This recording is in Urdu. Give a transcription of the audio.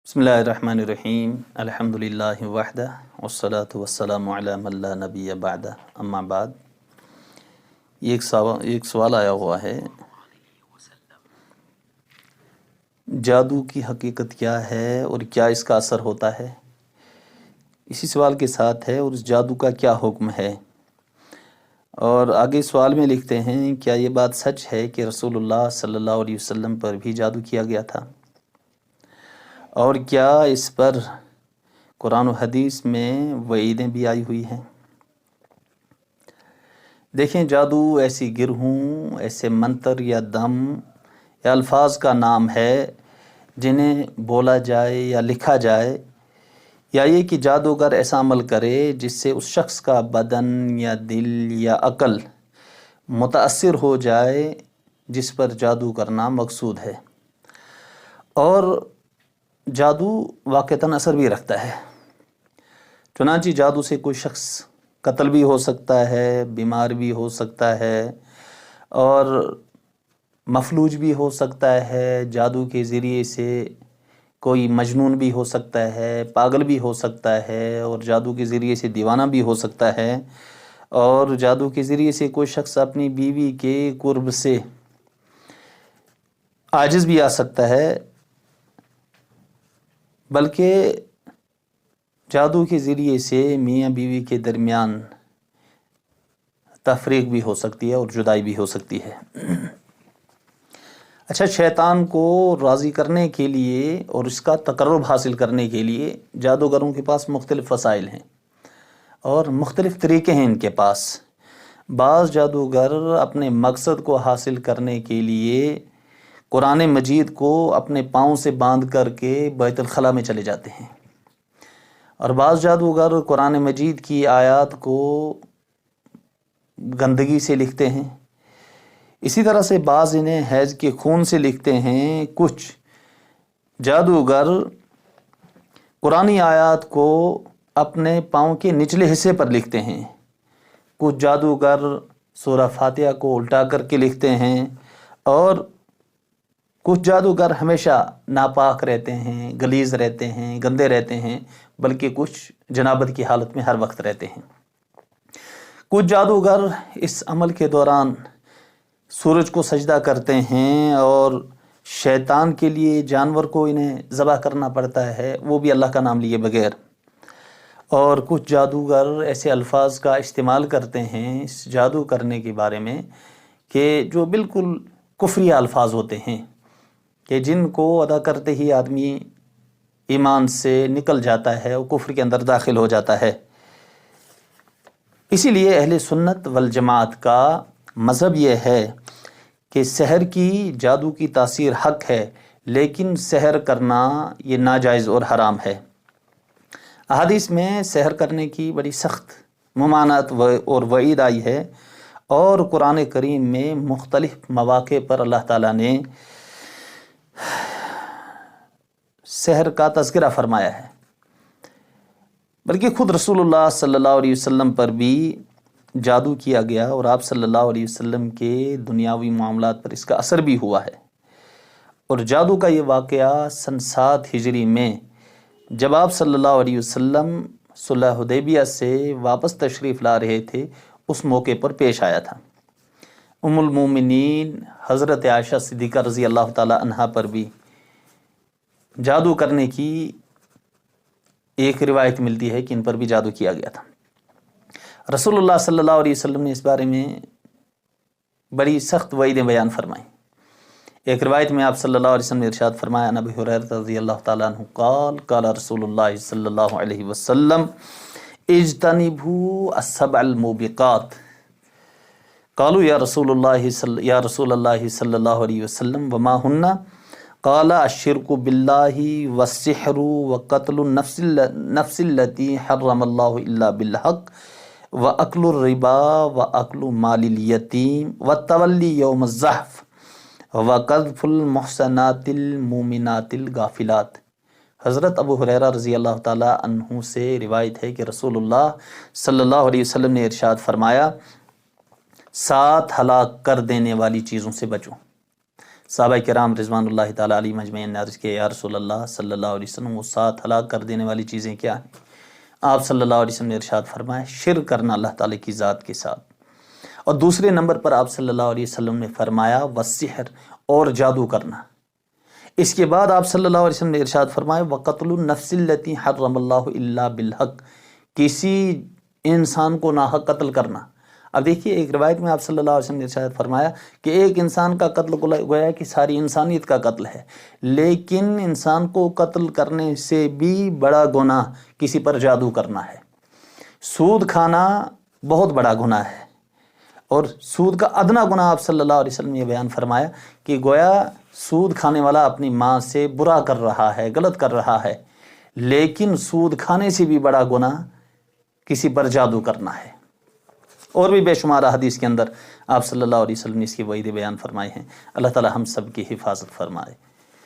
بسم اللہ الرحمن الرحیم الحمد للہ وحدہ والصلاة والسلام علی من لا نبی بعدہ اما بعد۔ یہ ایک سوال آیا ہوا ہے، جادو کی حقیقت کیا ہے اور کیا اس کا اثر ہوتا ہے؟ اسی سوال کے ساتھ ہے، اور اس جادو کا کیا حکم ہے؟ اور آگے سوال میں لکھتے ہیں، کیا یہ بات سچ ہے کہ رسول اللہ صلی اللہ علیہ وسلم پر بھی جادو کیا گیا تھا؟ اور کیا اس پر قرآن و حدیث میں وعیدیں بھی آئی ہوئی ہیں؟ دیکھیں، جادو ایسی گرہوں، ایسے منتر یا دم یا الفاظ کا نام ہے جنہیں بولا جائے یا لکھا جائے، یا یہ کہ جادوگر ایسا عمل کرے جس سے اس شخص کا بدن یا دل یا عقل متاثر ہو جائے جس پر جادو کرنا مقصود ہے۔ اور جادو واقعتاً اثر بھی رکھتا ہے، چنانچہ جادو سے کوئی شخص قتل بھی ہو سکتا ہے، بیمار بھی ہو سکتا ہے، اور مفلوج بھی ہو سکتا ہے۔ جادو کے ذریعے سے کوئی مجنون بھی ہو سکتا ہے، پاگل بھی ہو سکتا ہے، اور جادو کے ذریعے سے دیوانہ بھی ہو سکتا ہے، اور جادو کے ذریعے سے کوئی شخص اپنی بیوی کے قرب سے عاجز بھی آ سکتا ہے، بلکہ جادو کے ذریعے سے میاں بیوی کے درمیان تفریق بھی ہو سکتی ہے اور جدائی بھی ہو سکتی ہے۔ اچھا، شیطان کو راضی کرنے کے لیے اور اس کا تقرب حاصل کرنے کے لیے جادوگروں کے پاس مختلف وسائل ہیں اور مختلف طریقے ہیں ان کے پاس۔ بعض جادوگر اپنے مقصد کو حاصل کرنے کے لیے قرآن مجید کو اپنے پاؤں سے باندھ کر کے بیت الخلاء میں چلے جاتے ہیں، اور بعض جادوگر قرآن مجید کی آیات کو گندگی سے لکھتے ہیں۔ اسی طرح سے بعض انہیں حیض کے خون سے لکھتے ہیں۔ کچھ جادوگر قرآنی آیات کو اپنے پاؤں کے نچلے حصے پر لکھتے ہیں۔ کچھ جادوگر سورہ فاتحہ کو الٹا کر کے لکھتے ہیں، اور کچھ جادوگر ہمیشہ ناپاک رہتے ہیں، غلیظ رہتے ہیں، گندے رہتے ہیں، بلکہ کچھ جنابت کی حالت میں ہر وقت رہتے ہیں۔ کچھ جادوگر اس عمل کے دوران سورج کو سجدہ کرتے ہیں، اور شیطان کے لیے جانور کو انہیں ذبح کرنا پڑتا ہے، وہ بھی اللہ کا نام لیے بغیر۔ اور کچھ جادوگر ایسے الفاظ کا استعمال کرتے ہیں اس جادو کرنے کے بارے میں کہ جو بالکل کفری الفاظ ہوتے ہیں، کہ جن کو ادا کرتے ہی آدمی ایمان سے نکل جاتا ہے اور کفر کے اندر داخل ہو جاتا ہے۔ اسی لیے اہل سنت والجماعت کا مذہب یہ ہے کہ سحر کی، جادو کی تاثیر حق ہے، لیکن سحر کرنا یہ ناجائز اور حرام ہے۔ احادیث میں سحر کرنے کی بڑی سخت ممانعت اور وعید آئی ہے، اور قرآن کریم میں مختلف مواقع پر اللہ تعالیٰ نے سحر کا تذکرہ فرمایا ہے، بلکہ خود رسول اللہ صلی اللہ علیہ وسلم پر بھی جادو کیا گیا، اور آپ صلی اللہ علیہ وسلم کے دنیاوی معاملات پر اس کا اثر بھی ہوا ہے۔ اور جادو کا یہ واقعہ سن 7 ہجری میں جب آپ صلی اللہ علیہ وسلم صلح حدیبیہ سے واپس تشریف لا رہے تھے، اس موقع پر پیش آیا تھا۔ ام المومنین حضرت عائشہ صدیقہ رضی اللہ تعالی عنہا پر بھی جادو کرنے کی ایک روایت ملتی ہے کہ ان پر بھی جادو کیا گیا تھا۔ رسول اللہ صلی اللہ علیہ وسلم نے اس بارے میں بڑی سخت وعیدیں بیان فرمائیں۔ ایک روایت میں آپ صلی اللہ علیہ وسلم نے ارشاد فرمایا، عن ابی ہریرہ رضی اللہ تعالیٰ عنہ قال قال رسول اللہ صلی اللہ علیہ وسلم اجتنبوا السبع الموبقات قالوا یا رسول اللہ صلی اللہ علیہ وسلم وما ہن قال الشرک باللہ والسحر وقتل النفس التي حرم اللہ الا بالحق واکل الربا واکل مال الیتیم والتولی یوم الزحف وقذف المحصنات المؤمنات الغافلات۔ حضرت ابو ہریرہ رضی اللہ تعالی عنہ سے روایت ہے کہ رسول اللہ صلی اللہ علیہ وسلم نے ارشاد فرمایا، 7 ہلاک کر دینے والی چیزوں سے بچو۔ صحابہ کرام رضوان اللہ تعالیٰ علیہم اجمعین نے عرض کیا یا رسول اللہ صلی اللہ علیہ وسلم وہ 7 ہلاک کر دینے والی چیزیں کیا ہیں؟ آپ صلی اللہ علیہ وسلم نے ارشاد فرمایا شرک کرنا اللہ تعالیٰ کی ذات کے ساتھ، اور دوسرے نمبر پر آپ صلی اللہ علیہ وسلم نے فرمایا والسحر، اور جادو کرنا۔ اس کے بعد آپ صلی اللہ علیہ وسلم نے ارشاد فرمایا وقتل النفس التي حرم اللہ الا بالحق، کسی انسان کو ناحق قتل کرنا۔ اب دیکھیے ایک روایت میں آپ صلی اللہ علیہ وسلم نے ارشاد فرمایا کہ ایک انسان کا قتل گویا کہ ساری انسانیت کا قتل ہے، لیکن انسان کو قتل کرنے سے بھی بڑا گناہ کسی پر جادو کرنا ہے۔ سود کھانا بہت بڑا گناہ ہے، اور سود کا ادنا گناہ آپ صلی اللہ علیہ وسلم نے یہ بیان فرمایا کہ گویا سود کھانے والا اپنی ماں سے برا کر رہا ہے، غلط کر رہا ہے، لیکن سود کھانے سے بھی بڑا گناہ کسی پر جادو کرنا ہے۔ اور بھی بے شمار حدیث کے اندر آپ صلی اللہ علیہ وسلم نے اس کی وعید بیان فرمائے ہیں۔ اللہ تعالی ہم سب کی حفاظت فرمائے۔